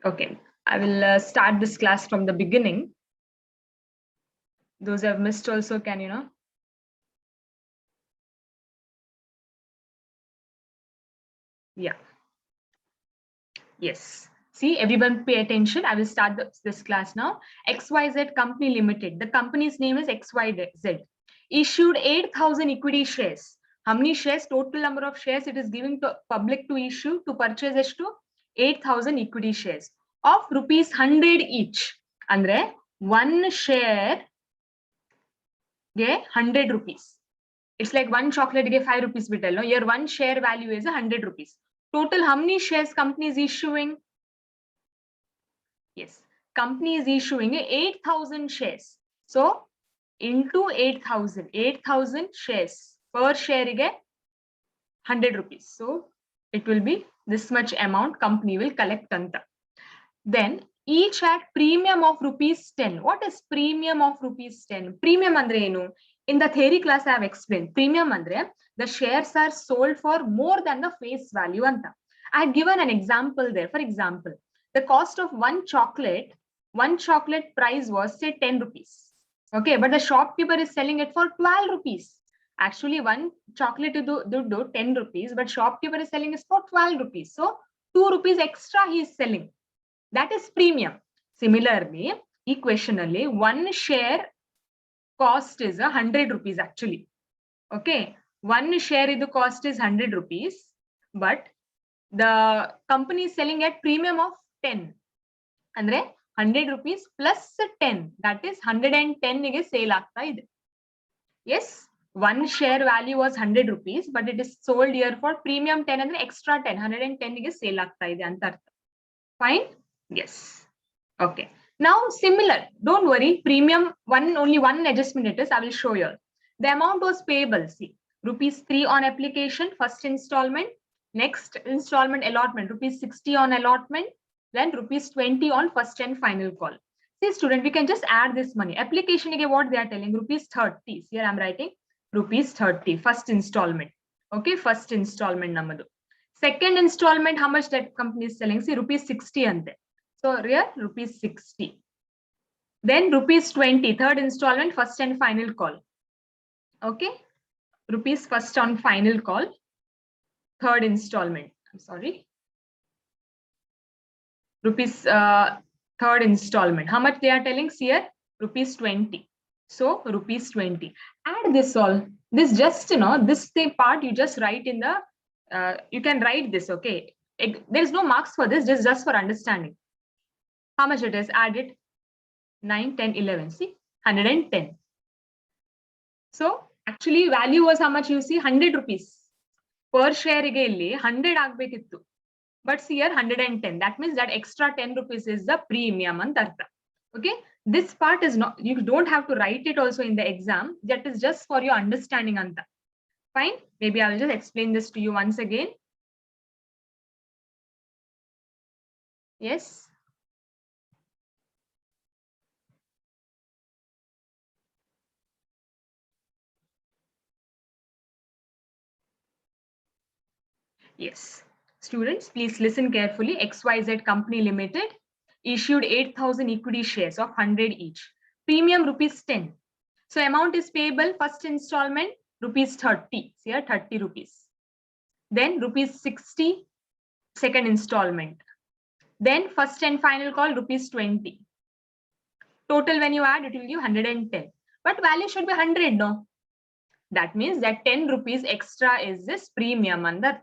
Okay, I will start this class from the beginning. Those who have missed also can, yeah. Yes. See, everyone pay attention. I will start this class now. XYZ Company Limited. The company's name is XYZ. Issued 8,000 equity shares. How many shares? Total number of shares it is giving to public to issue to purchase as to 8,000 equity shares of rupees 100 each. Andre, one share get 100 rupees. It's like one chocolate get 5 rupees. No? Here one share value is 100 rupees. Total how many shares company is issuing? Yes, company is issuing 8,000 shares. So into 8,000, 8,000 shares per share again 100 rupees. So it will be this much amount company will collect anta. Then each at premium of rupees 10. What is premium of rupees 10? Premium andre enu? In the theory class I have explained. Premium andre the shares are sold for more than the face value anta. I had given an example there. For example, the cost of one chocolate price was say 10 rupees. Okay, but the shopkeeper is selling it for 12 rupees. Actually, one chocolate do 10 rupees, but shopkeeper is selling it for 12 rupees. So 2 rupees extra he is selling. That is premium. Similarly, equationally, one share cost is 100 rupees actually. Okay, one share in the cost is 100 rupees, but the company is selling at premium of 10. Andre 100 rupees plus 10, that is 110 ige sale ಆಗ್ತಾ ಇದೆ. Yes, one share value was 100 rupees, but it is sold here for premium 10 andre extra 10, 110 ige sale ಆಗ್ತಾ ಇದೆ ಅಂತ ಅರ್ಥ. Fine? Yes. Okay. Now similar, don't worry, premium only one adjustment it is, I will show you. The amount was payable, see, rupees 3 on application, first installment, next installment allotment, rupees 60 on allotment, then rupees 20 on first and final call. See student, we can just add this money. Application again, what they are telling, rupees 30. Here I'm writing rupees 30, first installment. Okay, first installment number. Second installment, how much that company is selling? See, rupees 60 and there. So here rupees 60. Then rupees 20, third installment, first and final call. Okay, rupees first on final call, third installment. I'm sorry. Rupees third installment. How much they are telling here? Rupees 20. So rupees 20. Add this all. This just this thing part you just write in the. You can write this. Okay. There is no marks for this. Just for understanding. How much it is? Add it. 9, 10, 11. See, 110. So actually value was how much you see? 100 rupees. Per share again 100 ಆಗ್ಬೇಕಿತ್ತು. But here 110. That means that extra 10 rupees is the premium ಅಂತ ಅರ್ಥ. Okay. This part is not, you don't have to write it also in the exam. That is just for your understanding anta. Fine. Maybe I will just explain this to you once again. Yes. Yes. Students, please listen carefully. XYZ Company Limited issued 8,000 equity shares of 100 each. Premium rupees 10. So amount is payable first installment rupees 30. Here 30 rupees. Then rupees 60 second installment. Then first and final call rupees 20. Total when you add it will give 110. But value should be 100, no? That means that 10 rupees extra is this premium and that.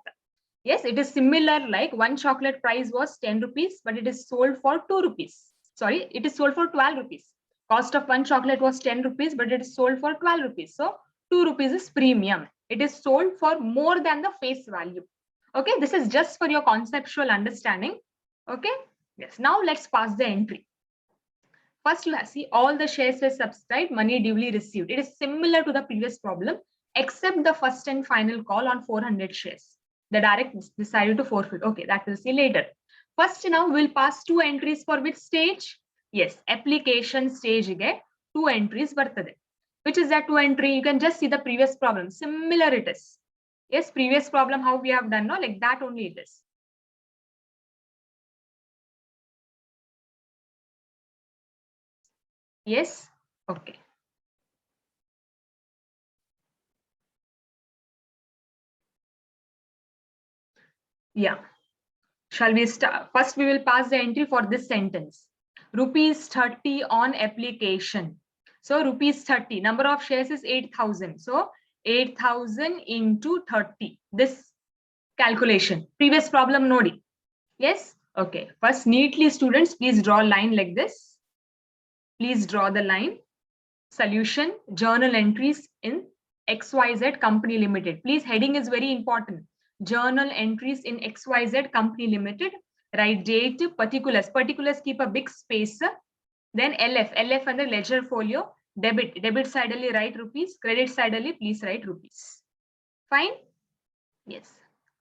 Yes, it is similar like one chocolate price was 10 rupees, but it is sold for 2 rupees. Sorry, it is sold for 12 rupees. Cost of one chocolate was 10 rupees, but it is sold for 12 rupees. So 2 rupees is premium. It is sold for more than the face value. Okay, this is just for your conceptual understanding. Okay, yes. Now let's pass the entry. First, you have see all the shares were subscribed, money duly received. It is similar to the previous problem, except the first and final call on 400 shares. The direct decided to forfeit. Okay, that we'll see later. First, now we'll pass 2 entries for which stage? Yes, application stage again. 2 entries bartade. Which is that 2 entry? You can just see the previous problem. Similar it is. Yes, previous problem how we have done, no? Like that only it is. Yes? Okay. Yeah. Shall we start? First, we will pass the entry for this sentence. Rupees 30 on application. So rupees 30, number of shares is 8,000. So 8,000 into 30. This calculation. Previous problem nodi. Yes? Okay. First, neatly students, please draw a line like this. Please draw the line. Solution, journal entries in XYZ Company Limited. Please, heading is very important. Journal entries in XYZ Company Limited. Write date, particulars. Particulars keep a big space. Then LF under ledger folio. Debit side only write rupees. Credit side only please write rupees. Fine? Yes.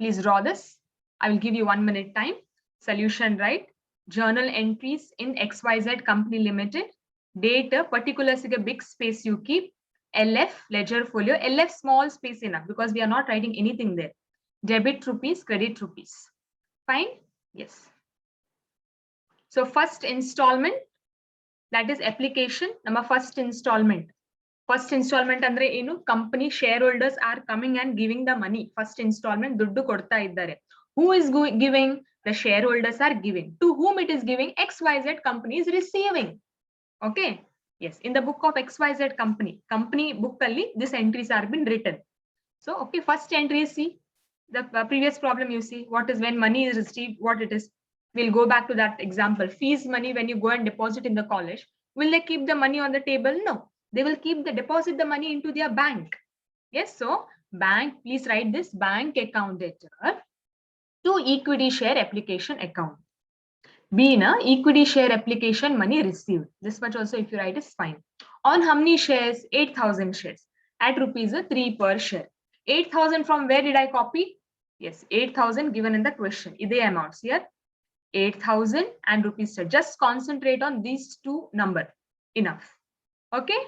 Please draw this. I will give you 1 minute time. Solution, right? Journal entries in XYZ Company Limited. Date, particulars is a big space you keep. LF, ledger folio. LF small space enough because we are not writing anything there. Debit rupees, credit rupees. Fine? Yes. So first installment, that is application. Number first installment. First installment andre enu company shareholders are coming and giving the money. First installment duddu kodta iddare. Who is giving? The shareholders are giving. To whom it is giving? XYZ company is receiving. Okay. Yes. In the book of XYZ company book alli these entries are been written. So okay, first entry see the previous problem you see what is when money is received, what it is. We'll go back to that example. Fees money when you go and deposit in the college. Will they keep the money on the table? No. They will deposit the money into their bank. Yes, so bank, please write this bank account debtor to equity share application account. B na equity share application money received. This much also if you write is fine. On how many shares? 8,000 shares at rupees 3 per share. 8,000 from where did I copy? Yes, 8,000 given in the question. Ide amounts here. 8,000 and rupees. Just concentrate on these two number. Enough. Okay.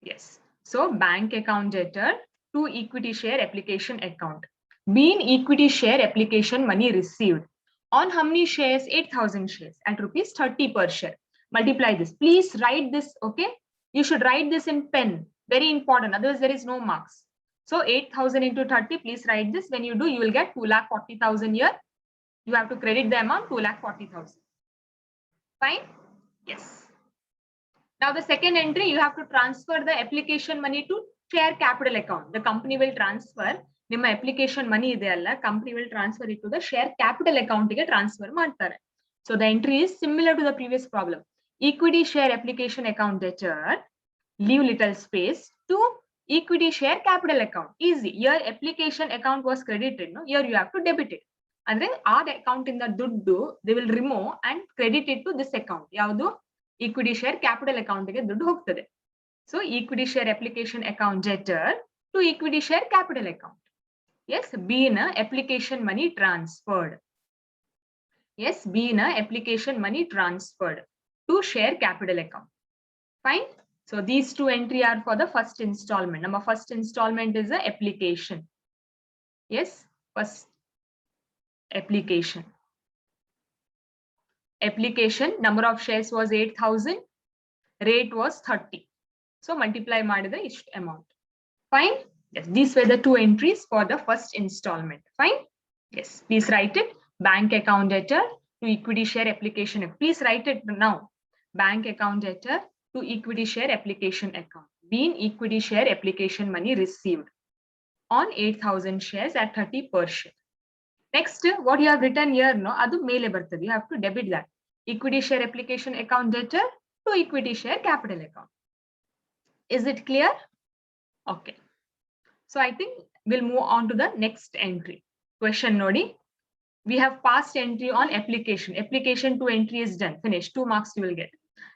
Yes. So bank account debtor to equity share application account. Being equity share application money received. On how many shares? 8,000 shares at rupees 30 per share. Multiply this. Please write this. Okay. You should write this in pen. Very important. Otherwise, there is no marks. So 8,000 into 30. Please write this. When you do, you will get 2,40,000 here. You have to credit the amount 2,40,000. Fine. Yes. Now the second entry, you have to transfer the application money to share capital account. The company will transfer ನಿಮ್ಮ application money ಇದೆಯಲ್ಲ, company will transfer it to the share capital account ಗೆ transfer ಮಾಡ್ತಾರೆ. So the entry is similar to the previous problem. Equity share application account debtor, leave little space to equity share capital account. Easy. Your application account was credited. No? Here you have to debit it. ಅಂದ್ರೆ ಆ account ಇಂದ ದುಡ್ಡು they will remove and credit it to this account. ಯಾವುದು? Equity share capital account ಗೆ ದುಡ್ಡು ಹೋಗ್ತದೆ. So equity share application account debtor to equity share capital account. Yes, B in application money transferred. Yes, B in application money transferred to share capital account. Fine. So these two entry are for the first installment. Number first installment is the application. Yes, first application. Application number of shares was 8,000. Rate was 30. So multiply madidre ishtu amount. Fine. Yes, these were the two entries for the first installment. Fine. Yes, please write it. Bank account debtor to equity share application. Please write it now. Bank account debtor to equity share application account. Being equity share application money received on 8,000 shares at 30 per share. Next, what you have written here, no, adu mele bartadi. You have to debit that. Equity share application account debtor to equity share capital account. Is it clear? Okay. So I think we'll move on to the next entry. Question nodi. We have passed entry on application. Application to entry is done. Finished. 2 marks you will get.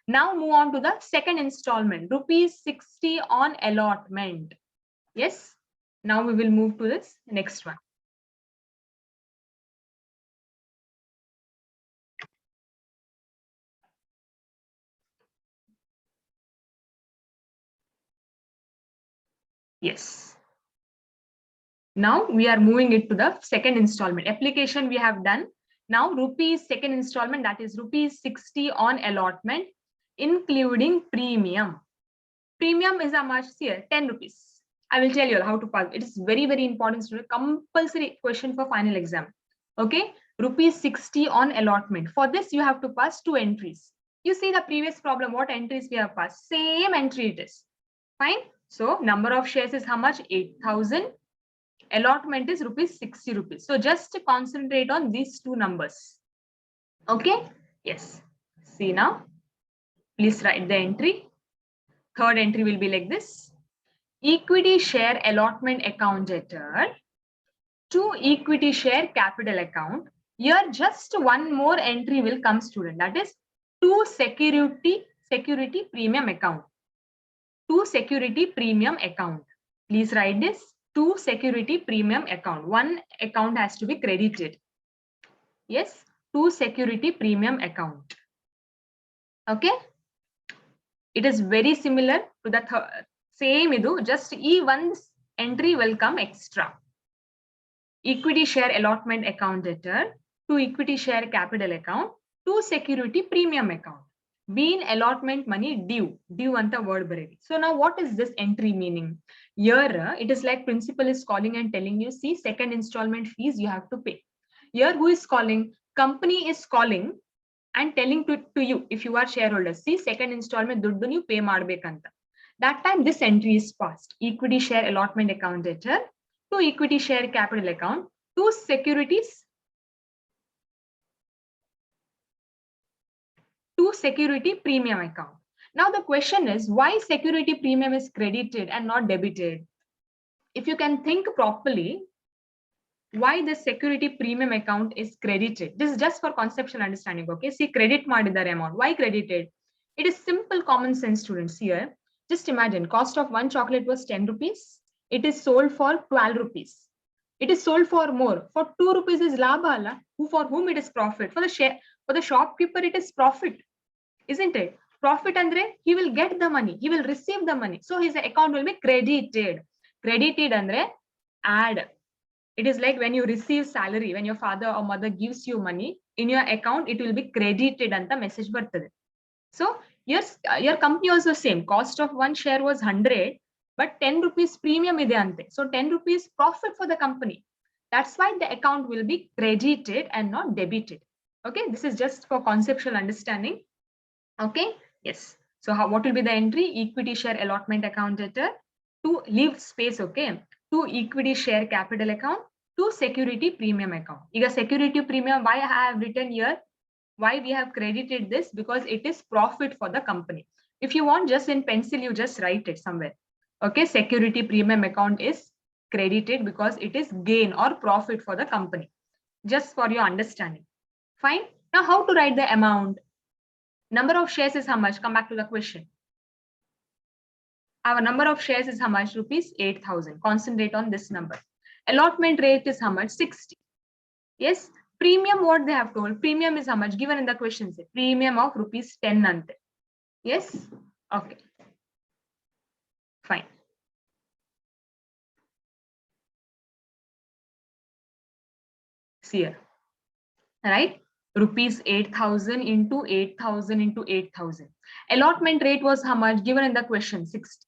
Now move on to the second installment. Rupees 60 on allotment. Yes. Now we will move to this next one. Yes. Now we are moving it to the second installment. Application we have done. Now rupees second installment, that is rupees 60 on allotment. including premium. Premium is how much? Here, 10 rupees. I will tell you how to pass. It is very, very important student. Compulsory question for final exam. Okay, rupees 60 on allotment. For this, you have to pass 2 entries. You see the previous problem, what entries we have passed? Same entry it is. Fine. So number of shares is how much? 8,000. Allotment is rupees 60 rupees. So just concentrate on these two numbers. Okay. Yes. See now. Please write the entry. Third entry will be like this. Equity share allotment account debtor to equity share capital account. Here just one more entry will come, student. That is to security premium account. To security premium account. Please write this. To security premium account. One account has to be credited. Yes, to security premium account. Okay. It is very similar to the same idu, just one entry will come extra. Equity share allotment account debtor to equity share capital account to security premium account. Being allotment money due anta word baredi. So now what is this entry meaning? Here it is like principal is calling and telling you, see, second installment fees you have to pay. Here who is calling? Company is calling and telling to you, if you are shareholders, see, second installment duddu you pay madbekanta. That time this entry is passed. Equity share allotment account debtor to equity share capital account to securities to security premium account. Now the question is, why security premium is credited and not debited? If you can think properly, why the security premium account is credited? This is just for conceptual understanding. Okay, see, credit madidare amount. Why credited? It is simple common sense, students. Here, just imagine cost of one chocolate was 10 rupees. It is sold for 12 rupees. It is sold for more. For 2 rupees is labha, for whom it is profit. For the shopkeeper, it is profit, isn't it? Profit andre, he will get the money, he will receive the money. So his account will be credited. Credited andre, add. It is like when you receive salary, when your father or mother gives you money in your account, it will be credited and the message bartade. So your company also same. Cost of one share was 100, but 10 rupees premium ide ante. So 10 rupees profit for the company. That's why the account will be credited and not debited. Okay, this is just for conceptual understanding. Okay, yes. So what will be the entry? Equity share allotment account debtor to leave space, okay, to equity share capital account to security premium account. Iga security premium, why I have written here? Why we have credited this? Because it is profit for the company. If you want, just in pencil, you just write it somewhere. Okay, security premium account is credited because it is gain or profit for the company. Just for your understanding. Fine. Now, how to write the amount? Number of shares is how much? Come back to the question. Our number of shares is how much? Rupees 8,000. Concentrate on this number. Allotment rate is how much? 60. Yes. Premium, what they have told? Premium is how much? Given in the question. Say, premium of rupees 10 ante. Yes. Okay. Fine. See here. Right? Rupees 8,000 into 8,000 into 8,000. Allotment rate was how much? Given in the question, 60.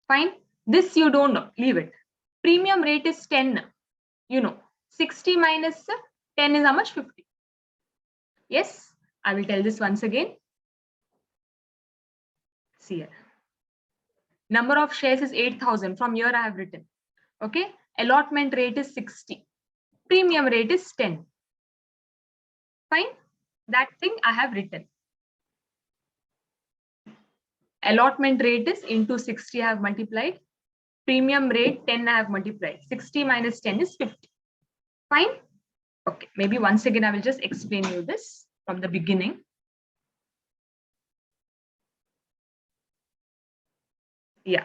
Fine. This you don't know. Leave it. Premium rate is 10. You know, 60 minus 10 is how much? 50. Yes, I will tell this once again. See here. Number of shares is 8,000. From here I have written. Okay. Allotment rate is 60. Premium rate is 10. Fine. That thing I have written. Allotment rate is into 60 I have multiplied. Premium rate 10 I have multiplied. 60 minus 10 is 50. Fine. Okay. Maybe once again I will just explain you this from the beginning. Yeah.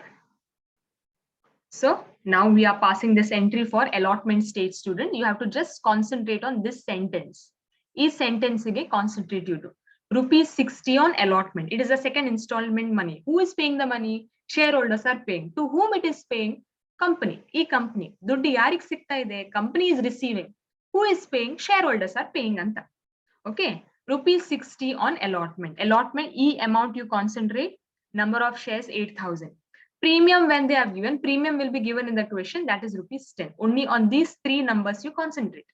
So now we are passing this entry for allotment stage student. You have to just concentrate on this sentence. This sentence again concentrate you do. Rupees 60 on allotment. It is a second installment money. Who is paying the money? Shareholders are paying. To whom it is paying? Company. E-company. Duddi yarik sikta ide. Company is receiving. Who is paying? Shareholders are paying anta. Okay. Rupees 60 on allotment. Allotment, E amount you concentrate, number of shares 8,000. Premium, when they are given, premium will be given in the question, that is rupees 10. Only on these three numbers you concentrate.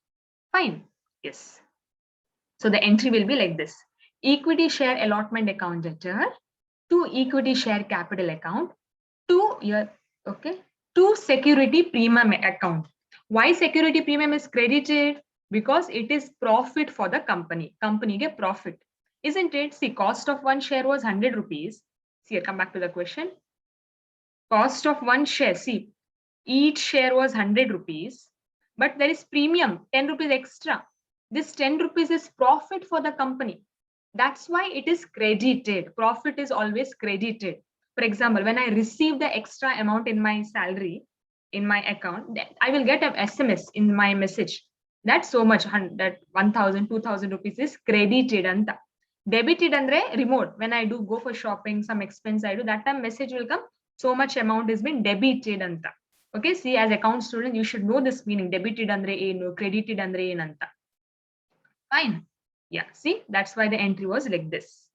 Fine. Yes. So the entry will be like this. Equity share allotment account debtor, to equity share capital account, to your, okay, to security premium account. Why security premium is credited? Because it is profit for the company. Company get profit, isn't it? See, cost of one share was 100 rupees. See, here, come back to the question. Cost of one share, see, each share was 100 rupees, but there is premium, 10 rupees extra. This 10 rupees is profit for the company. That's why it is credited. Profit is always credited. For example, when I receive the extra amount in my salary, in my account, I will get an SMS in my message. That's so much, that 1,000, 2,000 rupees is credited. Anta. Debited andre remote. When I do go for shopping, some expense I do, that time message will come, so much amount has been debited anta. Okay, see, as account student, you should know this meaning. Debited andre enu, credited andre enanta. Fine. Yeah, see, that's why the entry was like this.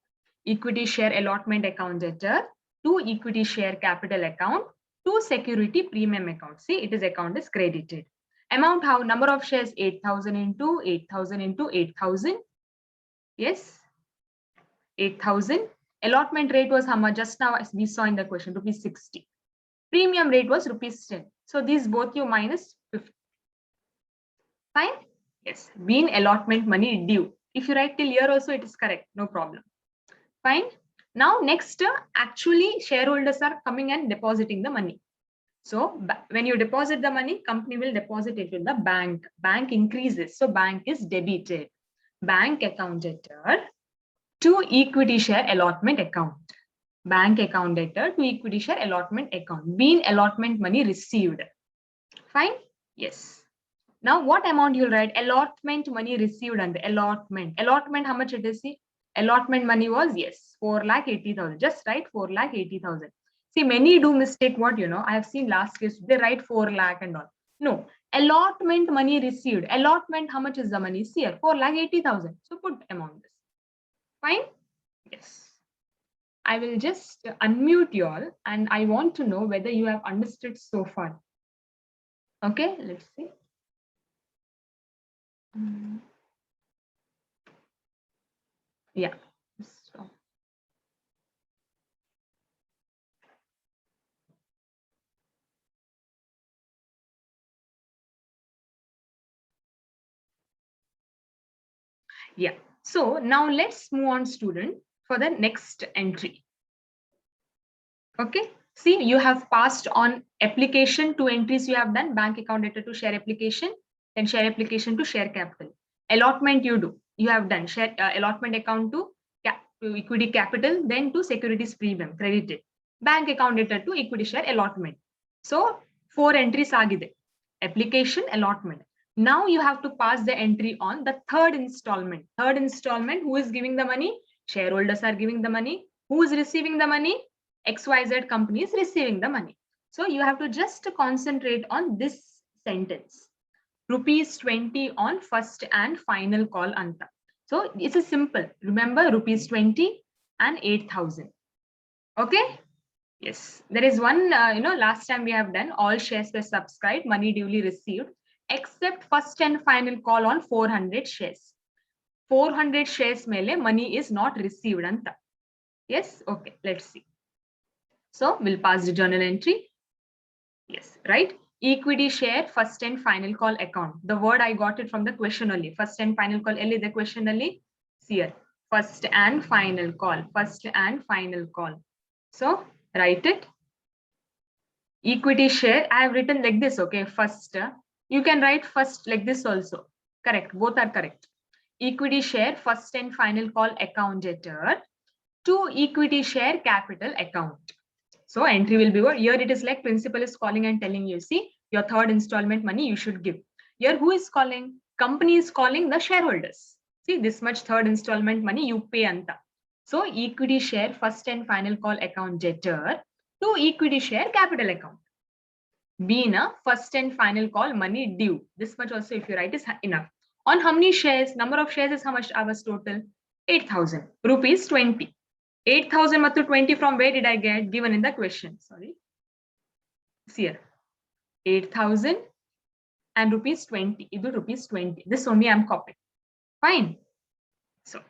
Equity share allotment account debtor, to equity share capital account, to security premium account. See, it is account is credited. Amount how? Number of shares 8,000 into 8,000 into 8,000. Yes, 8,000. Allotment rate was how much? Just now as we saw in the question, rupees 60. Premium rate was rupees 10. So these both you minus 50. Fine? Yes. Being allotment money due. If you write till year also, it is correct. No problem. Fine. Now next, actually shareholders are coming and depositing the money. So when you deposit the money, company will deposit it in the bank. Bank increases. So bank is debited. Bank account debtor to equity share allotment account. Bank account debtor to equity share allotment account. Being allotment money received. Fine? Yes. Now what amount you'll write? Allotment money received under allotment. Allotment, how much it is? See? Allotment money was, yes, 4,80,000. Just write 4,80,000. See, many do mistake what, I have seen last case, they write 4 lakh and all. No, allotment money received. Allotment, how much is the money? See here, 4,80,000. So put amount this. Fine? Yes. I will just unmute you all and I want to know whether you have understood so far. Okay, let's see. Yeah. So. Yeah. So now let's move on, student, for the next entry. Okay. See, you have passed on application, 2 entries you have done, bank account debtor to share application, then share application to share capital. Allotment you do. You have done share allotment account to equity capital, then to securities premium credited. Bank account debtor to equity share allotment. So 4 entries agide. Application, allotment. Now you have to pass the entry on the third installment. Third installment, who is giving the money? Shareholders are giving the money. Who is receiving the money? XYZ company is receiving the money. So you have to just concentrate on this sentence. Rupees 20 on first and final call anta. So this is simple. Remember, rupees 20 and 8,000. Okay. Yes, there is one, last time we have done all shares were subscribed, money duly received, except first and final call on 400 shares. 400 shares mele money is not received anta. Yes, okay, let's see. So we'll pass the journal entry. Yes, right. Equity share first and final call account. The word I got it from the question only. First and final call only the question only. See here. First and final call. First and final call. So write it. Equity share, I have written like this, okay, first. You can write first like this also. Correct, both are correct. Equity share, first and final call account debtor to equity share capital account. So entry will be what? Here it is like principal is calling and telling you, see, your third installment money you should give. Here who is calling? Company is calling the shareholders. See, this much third installment money you pay anta. So equity share, first and final call account debtor to equity share capital account. Being a first and final call money due. This much also if you write is enough. On how many shares? Number of shares is how much hours total? 8,000 rupees 20. 8,000 ಮತ್ತು 20 from where did I get? Given in the question. Sorry. See here. 8,000 and rupees 20. Idu rupees 20. This only I'm copying. Fine. So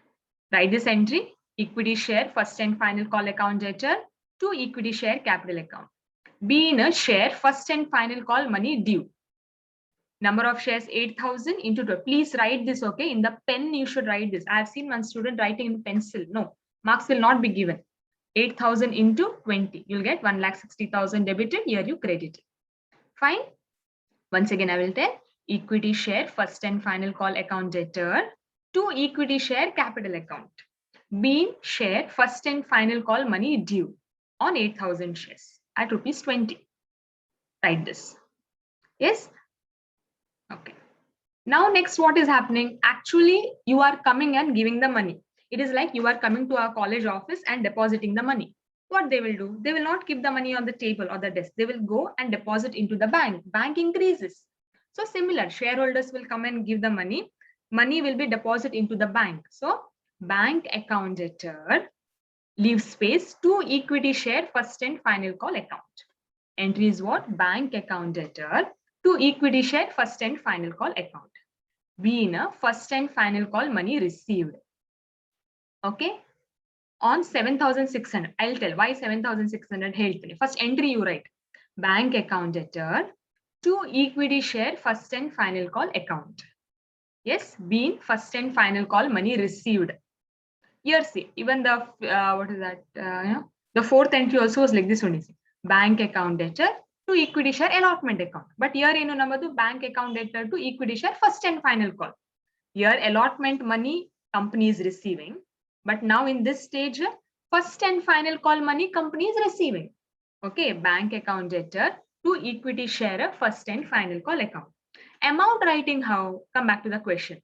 write this entry. Equity share first and final call account debtor to equity share capital account. B in a share first and final call money due. Number of shares 8,000 into 2. Please write this, okay? In the pen, you should write this. I have seen one student writing in pencil. No, marks will not be given. 8,000 into 20. You'll get 1,60,000 debited. Here you credit. Fine. Once again, I will tell equity share first and final call account debtor to equity share capital account. B share first and final call money due on 8,000 shares at rupees 20. Write this. Yes. Okay. Now next, what is happening? Actually, you are coming and giving the money. It is like you are coming to our college office and depositing the money. What they will do? They will not keep the money on the table or the desk. They will go and deposit into the bank. Bank increases. So similar, shareholders will come and give the money. Money will be deposited into the bank. So bank account debtor, leave space to equity share first and final call account. Entry is what? Bank account debtor to equity share first and final call account. B in a first and final call money received. Okay. On 7,600. I'll tell why 7,600 held. First entry you write. Bank account debtor to equity share first and final call account. Yes. B in first and final call money received. Here see, even the what is that? The fourth entry also was like this only. Bank account debtor to equity share allotment account. But here number two, bank account debtor to equity share first and final call. Here allotment money company is receiving. But now in this stage, first and final call money company is receiving. Okay, bank account debtor to equity share first and final call account. Amount writing how? Come back to the question.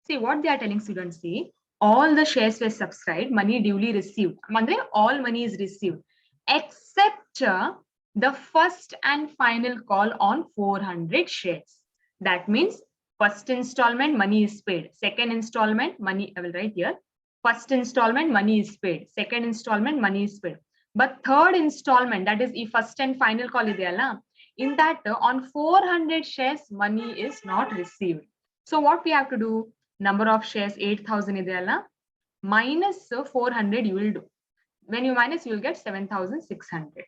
See what they are telling students. See, all the shares were subscribed, money duly received. Mandre, all money is received except the first and final call on 400 shares. That means first installment money is paid. Second installment money, I will write here. First installment money is paid. Second installment money is paid. But third installment, that is first and final call ideyalla, in that on 400 shares money is not received. So what we have to do? Number of shares 8,000 ideyalla minus 400 you will do. When you minus, you will get 7,600.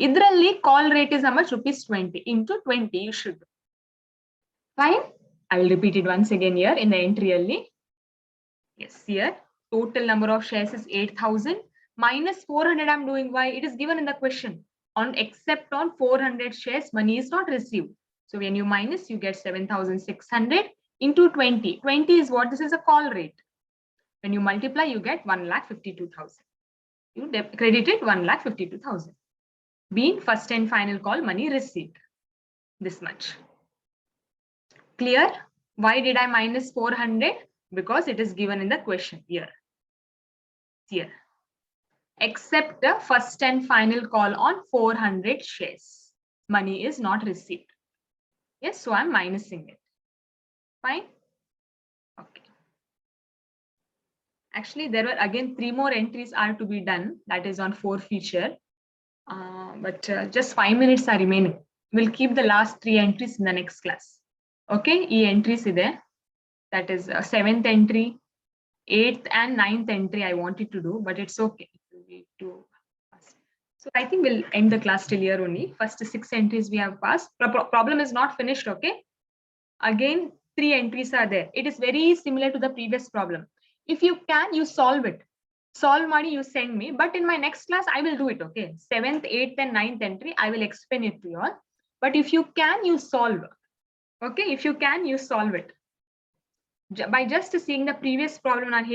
Idralli call rate is how much? Rupees 20 into 20 you should do. Fine. I will repeat it once again here in the entry only. Yes, here total number of shares is 8,000 minus 400. I'm doing why? It is given in the question. On except on 400 shares money is not received. So when you minus, you get 7,600 into 20. 20 is what? This is a call rate. When you multiply, you get 1,52,000. You credited 1,52,000. Being first and final call money received. This much. Clear? Why did I minus 400? Because it is given in the question here. Here. Except the first and final call on 400 shares. Money is not received. Yes, so I'm minusing it. Fine? Okay. Actually, there were again 3 more entries are to be done. That is on forfeiture. But just 5 minutes are remaining. We'll keep the last 3 entries in the next class. Okay, E entries ide. That is 7th entry, 8th and 9th entry I wanted to do, but it's okay. So I think we'll end the class till here only. First 6 entries we have passed. Problem is not finished, okay? Again, 3 entries are there. It is very similar to the previous problem. If you can, you solve it. Solve money, you send me. But in my next class, I will do it, okay? 7th, 8th and 9th entry, I will explain it to you all. But if you can, you solve. Okay, if you can, you solve it. By just seeing the previous problem, it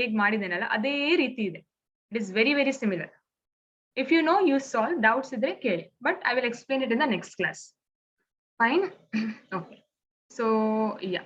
is very, very similar. If you know, you solve. Doubts idre keli. But I will explain it in the next class. Fine. Okay. So, yeah.